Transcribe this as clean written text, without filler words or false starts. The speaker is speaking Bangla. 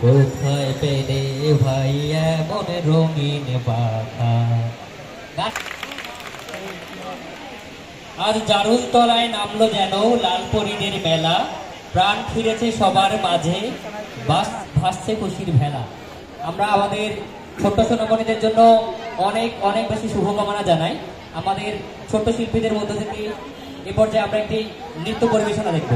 কোথায় পেলে ভাই এমন রঙিন পাখা। আজ জারুল তলায় নামলো যেন লাল পরীদের মেলা, প্রাণ ফিরেছে সবার মাঝে, ভাসছে খুশির ভেলা। আমরা আমাদের ছোট্ট সোনামণিদের জন্য অনেক অনেক বেশি শুভকামনা জানাই। আমাদের ছোট্ট শিল্পীদের মধ্য থেকে এ পর্যায়ে আমরা একটি নৃত্য পরিবেশনা দেখব।